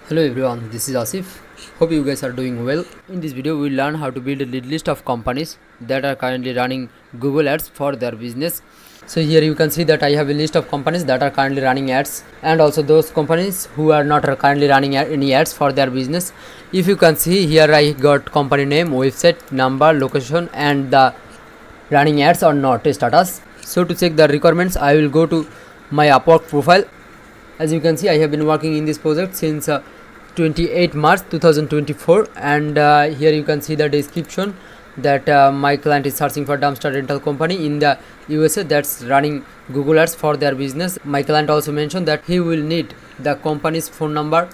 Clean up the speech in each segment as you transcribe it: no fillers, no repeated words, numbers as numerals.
Hello everyone, this is Asif. Hope you guys are doing well. In this video, we will learn how to build a lead list of companies that are currently running Google ads for their business. So here you can see that I have a list of companies that are currently running ads, and also those companies who are not currently running any ads for their business. If you can see here, I got company name, website, number, location, and the running ads or not status. So to check the requirements, I will go to my Upwork profile. As you can see, I have been working in this project since 28 March 2024, and here you can see the description that my client is searching for dumpster rental company in the USA that's running Google ads for their business. My client also mentioned that he will need the company's phone number,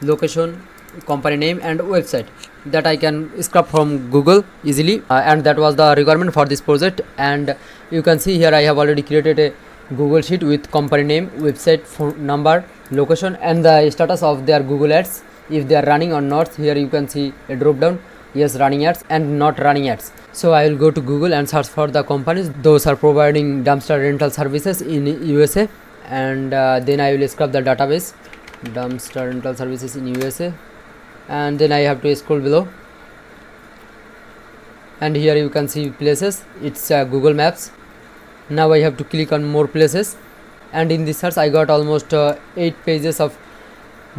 location, company name, and website that I can scrap from Google easily, and that was the requirement for this project. And you can see here I have already created a Google sheet with company name, website, phone number, location, and the status of their Google ads, if they are running or not. Here you can see a drop down, yes, running ads and not running ads. So I will go to Google and search for the companies those are providing dumpster rental services in USA, and then I will scrub the database dumpster rental services in USA, and then I have to scroll below, and here you can see places. It's Google Maps. Now I have to click on more places, and in this search I got almost 8 pages of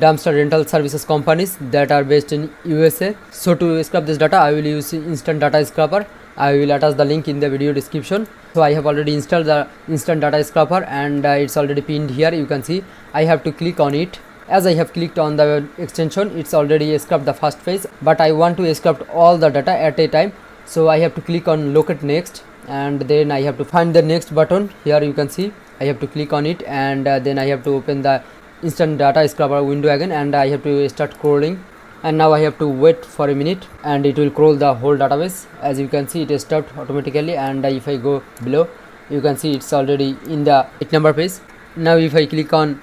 dumpster rental services companies that are based in USA. So to scrub this data, I will use instant data scraper. I will attach the link in the video description. So I have already installed the instant data scraper, and it's already pinned here. You can see I have to click on it. As I have clicked on the extension, it's already scrubbed the first page, but I want to scrub all the data at a time. So I have to click on locate next, and then I have to find the next button. Here you can see I have to click on it, and then I have to open the instant data scrubber window again, and I have to start crawling. And now I have to wait for a minute, and it will crawl the whole database. As you can see, it is stopped automatically, and if I go below, you can see it's already in the 8 number page. Now if I click on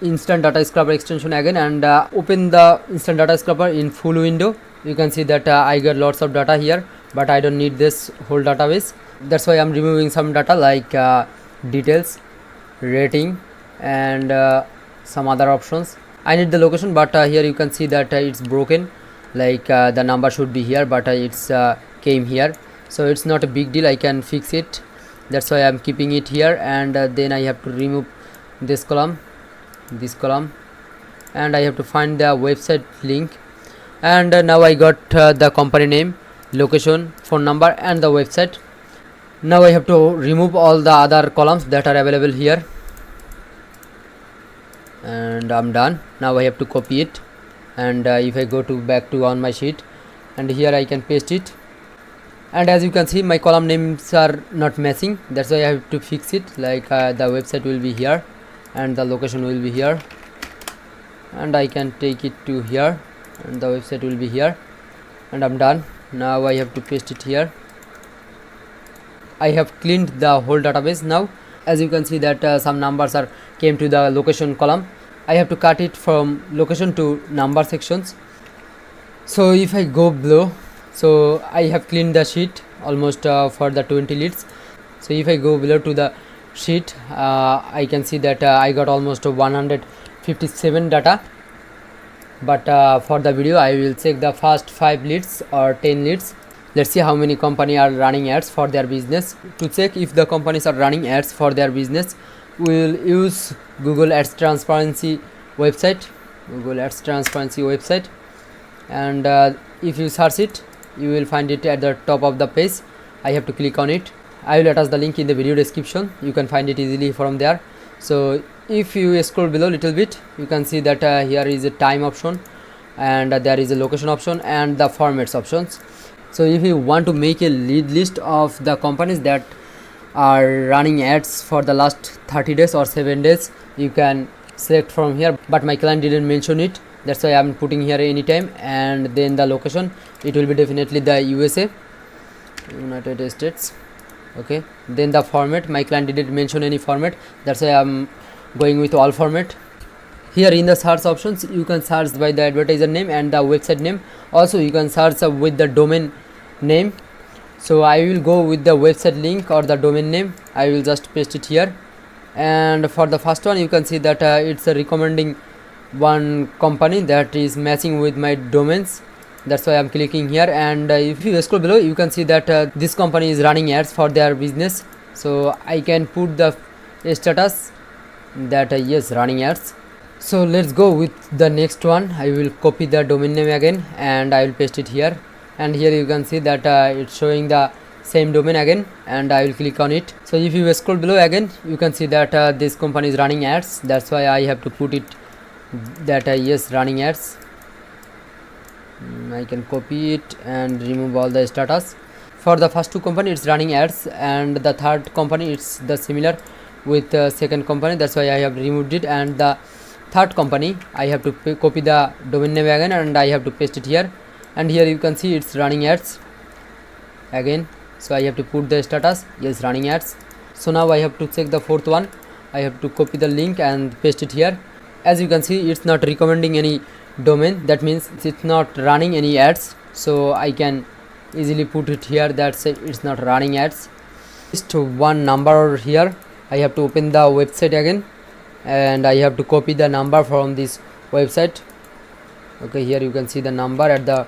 instant data scrubber extension again and open the instant data scrubber in full window, you can see that I got lots of data here, but I don't need this whole database. That's why I'm removing some data like details, rating, and some other options. I need the location, but here you can see that it's broken, like the number should be here, but it's came here. So it's not a big deal, I can fix it. That's why I'm keeping it here, and then I have to remove this column, and I have to find the website link. And now I got the company name, location, phone number, and the website. Now I have to remove all the other columns that are available here, and I'm done. Now I have to copy it, and if I go to back to on my sheet, and here I can paste it. And as you can see, my column names are not matching. That's why I have to fix it. Like the website will be here, and the location will be here, and I can take it to here, and the website will be here, and I'm done. Now I have to paste it here. I have cleaned the whole database now. As you can see that some numbers are came to the location column. I have to cut it from location to number sections. So if I go below, so I have cleaned the sheet almost for the 20 leads. So if I go below to the sheet, I can see that I got almost 157 data, but for the video I will check the first 5 leads or 10 leads. Let's see how many companies are running ads for their business. To check if the companies are running ads for their business, we will use Google Ads Transparency website, and if you search it, you will find it at the top of the page. I have to click on it. I will attach the link in the video description. You can find it easily from there. So if you scroll below a little bit, you can see that here is a time option, and there is a location option, and the formats options. So if you want to make a lead list of the companies that are running ads for the last 30 days or 7 days, you can select from here, but my client didn't mention it. That's why I'm putting here anytime. And then the location, it will be definitely the USA, United States. Okay, then the format, my client didn't mention any format. That's why I'm going with all format. Here in the search options, you can search by the advertiser name and the website name. Also you can search with the domain name. So I will go with the website link or the domain name. I will just paste it here, and for the first one you can see that it's recommending one company that is matching with my domains. That's why I'm clicking here, and if you scroll below you can see that this company is running ads for their business. So I can put the status that yes, running ads. So let's go with the next one. I will copy the domain name again and I will paste it here, and here you can see that it's showing the same domain again, and I will click on it. So if you scroll below again you can see that this company is running ads. That's why I have to put it that yes, running ads. I can copy it and remove all the status. For the first two company it's running ads, and the third company it's the similar with the second company. That's why I have removed it, and the third company I have to copy the domain name again and I have to paste it here, and here you can see it's running ads again. So I have to put the status yes, running ads. So now I have to check the fourth one. I have to copy the link and paste it here. As you can see it's not recommending any domain, that means it's not running any ads. So I can easily put it here, that's it's not running ads. Just one number here. I have to open the website again and I have to copy the number from this website. Okay, here you can see the number at the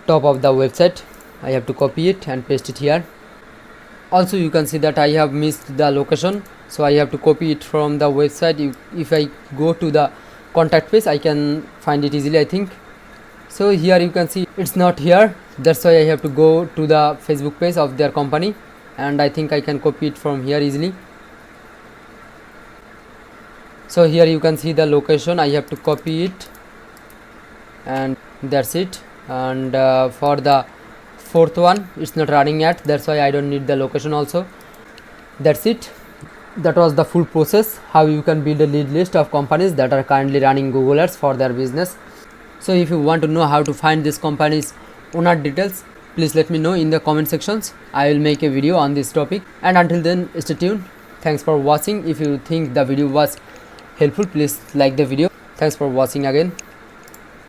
top of the website. I have to copy it and paste it here. Also you can see that I have missed the location, so I have to copy it from the website. If I go to the contact page I can find it easily, I think. So here you can see it's not here, that's why I have to go to the Facebook page of their company, and I think I can copy it from here easily. So here you can see the location. I have to copy it and that's it. And for the fourth one it's not running yet, that's why I don't need the location also. That's it. That was the full process how you can build a lead list of companies that are currently running Google Ads for their business. So if you want to know how to find these companies owner details, please let me know in the comment sections. I will make a video on this topic, and until then stay tuned. Thanks for watching. If you think the video was helpful, please like the video. Thanks for watching again.